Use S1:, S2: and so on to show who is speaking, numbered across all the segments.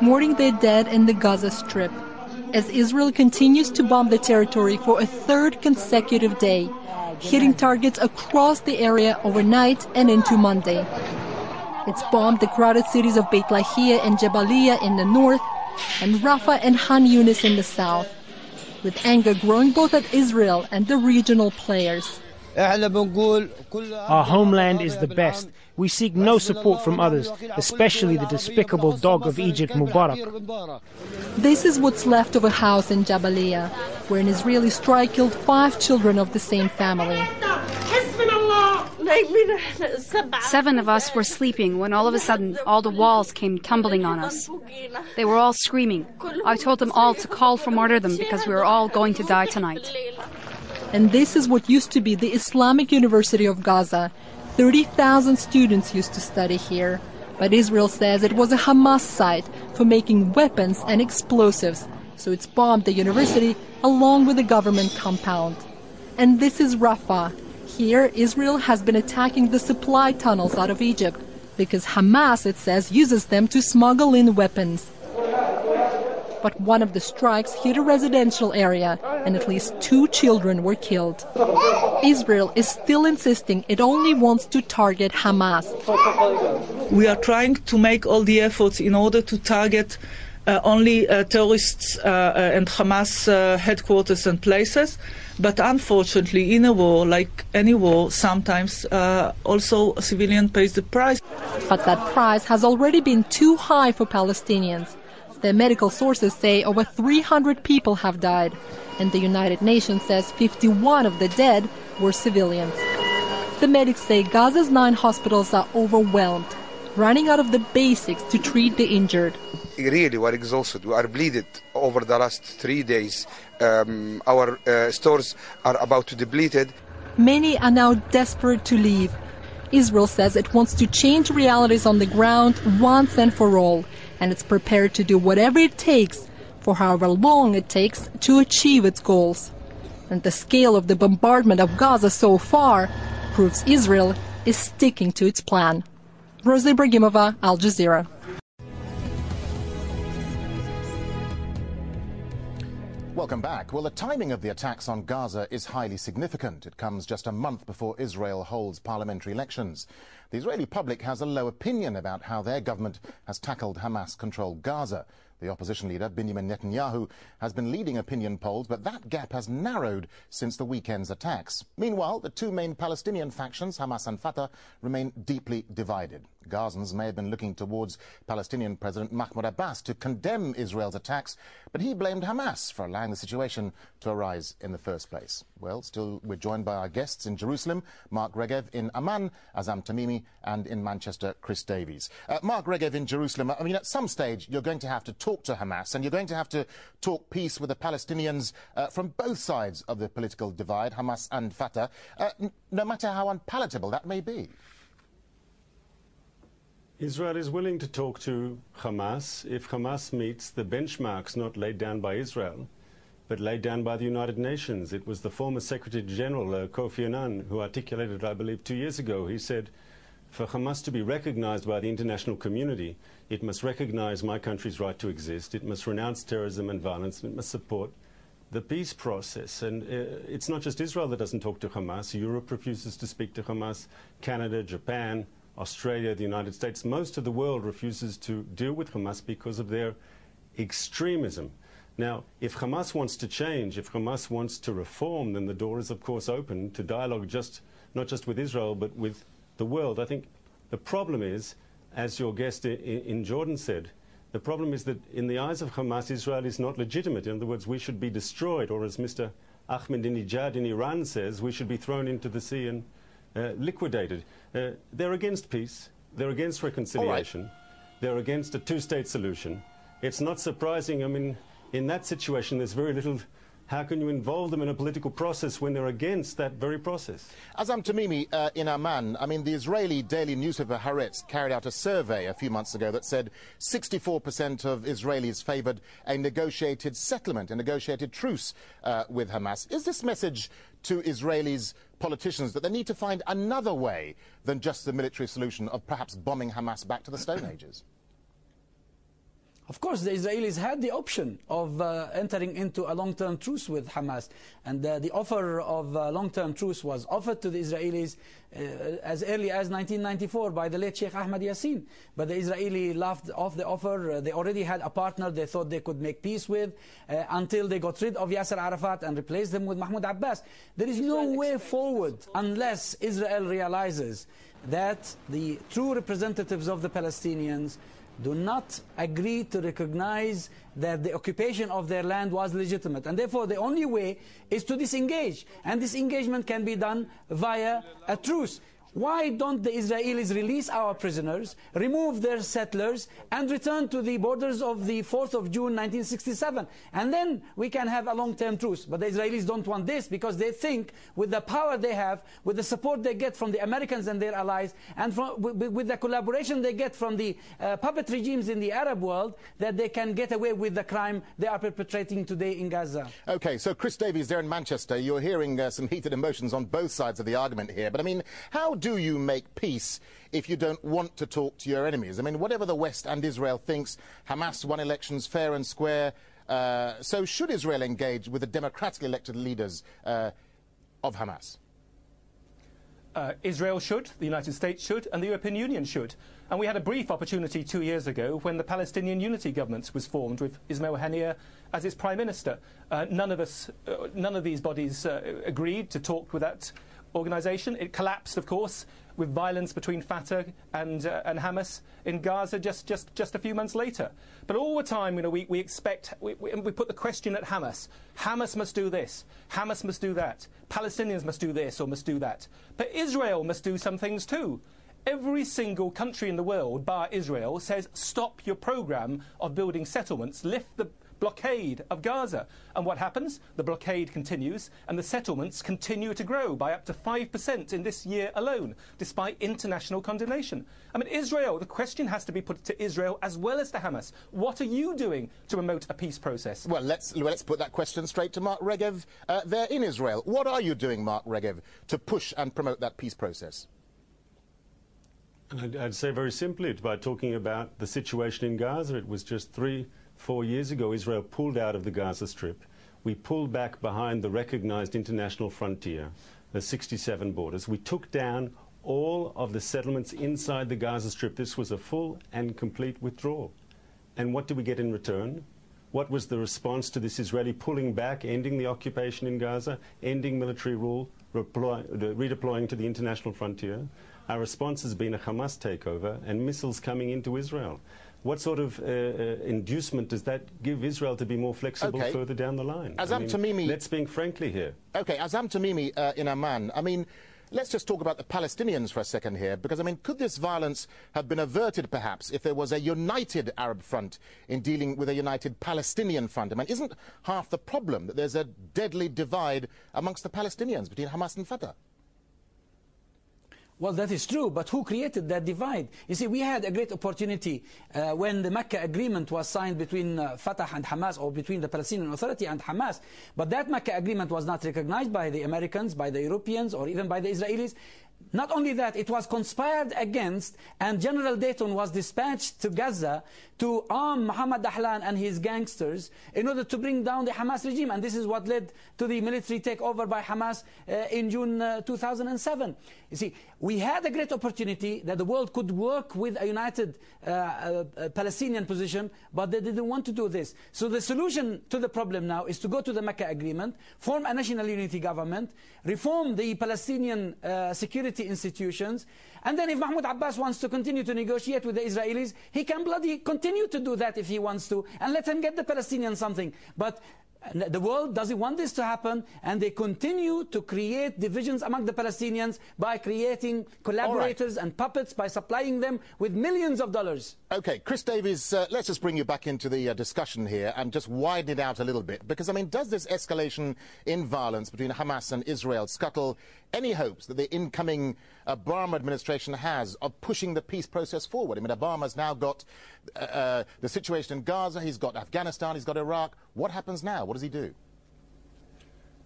S1: mourning their dead in the Gaza Strip, as Israel continues to bomb the territory for a third consecutive day, hitting targets across the area overnight and into Monday. It's bombed the crowded cities of Beit Lahia and Jabalia in the north, and Rafah and Han Yunis in the south, with anger growing both at Israel and the regional players.
S2: Our homeland is the best. We seek no support from others, especially the despicable dog of Egypt, Mubarak.
S1: This is what's left of a house in Jabalia, where an Israeli strike killed 5 children of the same family.
S3: 7 of us were sleeping when all of a sudden all the walls came tumbling on us. They were all screaming. I told them all to call for martyrdom because we were all going to die tonight.
S1: And this is what used to be the Islamic University of Gaza. 30,000 students used to study here. But Israel says it was a Hamas site for making weapons and explosives, so it's bombed the university along with the government compound. And this is Rafah. Here, Israel has been attacking the supply tunnels out of Egypt because Hamas, it says, uses them to smuggle in weapons. But one of the strikes hit a residential area, and at least 2 children were killed. Israel is still insisting it only wants to target Hamas.
S4: We are trying to make all the efforts in order to target only terrorists and Hamas headquarters and places. But unfortunately, in a war, like any war, sometimes also a civilian pays the price.
S1: But that price has already been too high for Palestinians. The medical sources say over 300 people have died, and the United Nations says 51 of the dead were civilians. The medics say Gaza's 9 hospitals are overwhelmed, running out of the basics to treat the injured.
S5: Really, we're exhausted. We are bleeded over the last 3 days. Our stores are about to be depleted.
S1: Many are now desperate to leave. Israel says it wants to change realities on the ground once and for all, and it's prepared to do whatever it takes, for however long it takes, to achieve its goals. And the scale of the bombardment of Gaza so far proves Israel is sticking to its plan. Rosa Ibrahimova, Al Jazeera.
S6: Welcome back. Well, the timing of the attacks on Gaza is highly significant. It comes just a month before Israel holds parliamentary elections. The Israeli public has a low opinion about how their government has tackled Hamas-controlled Gaza. The opposition leader, Benjamin Netanyahu, has been leading opinion polls, but that gap has narrowed since the weekend's attacks. Meanwhile, the 2 main Palestinian factions, Hamas and Fatah, remain deeply divided. Gazans may have been looking towards Palestinian President Mahmoud Abbas to condemn Israel's attacks, but he blamed Hamas for allowing the situation to arise in the first place. Well, still, we're joined by our guests in Jerusalem, Mark Regev, in Amman, Azam Tamimi, and in Manchester, Chris Davies. Mark Regev in Jerusalem, I mean, at some stage, you're going to have to talk to Hamas, and you're going to have to talk peace with the Palestinians from both sides of the political divide, Hamas and Fatah, no matter how unpalatable that may be.
S7: Israel is willing to talk to Hamas if Hamas meets the benchmarks not laid down by Israel, but laid down by the United Nations. It was the former Secretary General, Kofi Annan, who articulated, I believe, 2 years ago. He said, for Hamas to be recognized by the international community, it must recognize my country's right to exist. It must renounce terrorism and violence. It must support the peace process. And it's not just Israel that doesn't talk to Hamas. Europe refuses to speak to Hamas. Canada, Japan, Australia, the United States, most of the world refuses to deal with Hamas because of their extremism. Now, if Hamas wants to change, if Hamas wants to reform, then the door is, of course, open to dialogue, not just with Israel, but with the world. I think the problem is, as your guest in Jordan said, the problem is that in the eyes of Hamas, Israel is not legitimate. In other words, we should be destroyed, or as Mr. Ahmadinejad in Iran says, we should be thrown into the sea and liquidated. They're against peace. They're against reconciliation. Right. They're against a 2-state solution. It's not surprising. I mean, in that situation, there's very little. How can you involve them in a political process when they're against that very process?
S6: Azam Tamimi, in Amman, I mean, the Israeli daily newspaper Haaretz carried out a survey a few months ago that said 64% of Israelis favoured a negotiated settlement, a negotiated truce with Hamas. Is this message to Israelis, politicians, that they need to find another way than just the military solution of perhaps bombing Hamas back to the Stone Ages?
S8: Of course, the Israelis had the option of entering into a long-term truce with Hamas. And the offer of long-term truce was offered to the Israelis as early as 1994 by the late Sheikh Ahmad Yassin. But the Israeli laughed off the offer. They already had a partner they thought they could make peace with until they got rid of Yasser Arafat and replaced him with Mahmoud Abbas. There is no way forward unless Israel realizes that the true representatives of the Palestinians do not agree to recognize that the occupation of their land was legitimate. And therefore, the only way is to disengage. And this engagement can be done via a truce. Why don't the Israelis release our prisoners, remove their settlers, and return to the borders of the 4th of June 1967? And then we can have a long-term truce. But the Israelis don't want this because they think with the power they have, with the support they get from the Americans and their allies, and with the collaboration they get from the puppet regimes in the Arab world, that they can get away with the crime they are perpetrating today in Gaza.
S6: OK, so Chris Davies there in Manchester, you're hearing some heated emotions on both sides of the argument here. But I mean, how do you make peace if you don't want to talk to your enemies? I mean, whatever the West and Israel thinks, Hamas won elections fair and square. So should Israel engage with the democratically elected leaders of Hamas?
S9: Israel should, the United States should, and the European Union should. And we had a brief opportunity 2 years ago when the Palestinian Unity Government was formed with Ismail Haniyeh as its Prime Minister. None of these bodies agreed to talk with that organisation. It collapsed, of course, with violence between Fatah and Hamas in Gaza just a few months later. But all the time, we put the question at Hamas. Hamas must do this. Hamas must do that. Palestinians must do this or must do that. But Israel must do some things too. Every single country in the world, bar Israel, says stop your programme of building settlements, lift the blockade of Gaza. And what happens? The blockade continues and the settlements continue to grow by up to 5% in this year alone, despite international condemnation. I mean, Israel, the question has to be put to Israel as well as to Hamas. What are you doing to promote a peace process?
S6: Well, let's put that question straight to Mark Regev there in Israel. What are you doing, Mark Regev, to push and promote that peace process?
S7: I'd say very simply, by talking about the situation in Gaza. It was just 3-4 years ago Israel pulled out of the Gaza Strip. We pulled back behind the recognized international frontier, the 67 borders. We took down all of the settlements inside the Gaza Strip. This was a full and complete withdrawal. And what did we get in return? What was the response to this Israeli pulling back, ending the occupation in Gaza, ending military rule, redeploying to the international frontier? Our response has been a Hamas takeover and missiles coming into Israel. What sort of inducement does that give Israel to be more flexible further down the line?
S6: Tamimi,
S7: let's be frankly here.
S6: OK, Azam Tamimi in Amman, I mean, let's just talk about the Palestinians for a second here, because, I mean, could this violence have been averted, perhaps, if there was a united Arab front in dealing with a united Palestinian front? I mean, isn't half the problem that there's a deadly divide amongst the Palestinians between Hamas and Fatah?
S8: Well, that is true, but who created that divide? You see, we had a great opportunity when the Mecca agreement was signed between Fatah and Hamas, or between the Palestinian Authority and Hamas. But that Mecca agreement was not recognized by the Americans, by the Europeans, or even by the Israelis. Not only that, it was conspired against, and General Dayton was dispatched to Gaza to arm Mohammed Dahlan and his gangsters in order to bring down the Hamas regime. And this is what led to the military takeover by Hamas in June 2007. You see, we had a great opportunity that the world could work with a united Palestinian position, but they didn't want to do this. So the solution to the problem now is to go to the Mecca agreement, form a national unity government, reform the Palestinian security institutions, and then if Mahmoud Abbas wants to continue to negotiate with the Israelis, he can bloody continue to do that if he wants to, and let him get the Palestinians something. But the world doesn't want this to happen, and they continue to create divisions among the Palestinians by creating collaborators and puppets, by supplying them with millions of dollars.
S6: OK, Chris Davies, let's just bring you back into the discussion here and just widen it out a little bit. Because, I mean, does this escalation in violence between Hamas and Israel scuttle any hopes that the incoming Obama administration has of pushing the peace process forward? I mean, Obama's now got the situation in Gaza, he's got Afghanistan, he's got Iraq. What happens now? What does he do?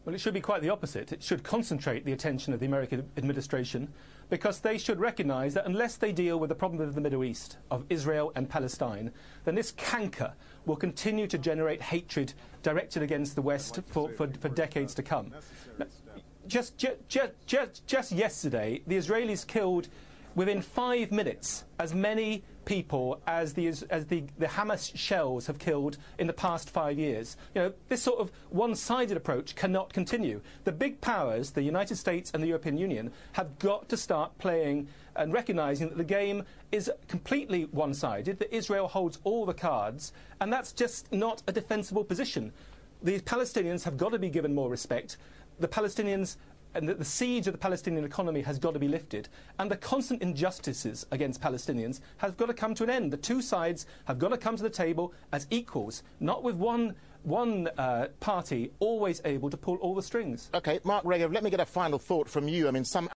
S9: Well, it should be quite the opposite. It should concentrate the attention of the American administration, because they should recognise that unless they deal with the problem of the Middle East, of Israel and Palestine, then this canker will continue to generate hatred directed against the West for decades to come. Now, just yesterday, the Israelis killed within 5 minutes as many people as the Hamas shells have killed in the past 5 years. You know, this sort of one-sided approach cannot continue. The big powers, the United States and the European Union, have got to start playing and recognising that the game is completely one-sided, that Israel holds all the cards, and that's just not a defensible position. The Palestinians have got to be given more respect. The Palestinians and the siege of the Palestinian economy has got to be lifted, and the constant injustices against Palestinians have got to come to an end. The two sides have got to come to the table as equals, not with one party always able to pull all the strings.
S6: OK, Mark Regev, let me get a final thought from you. I mean, some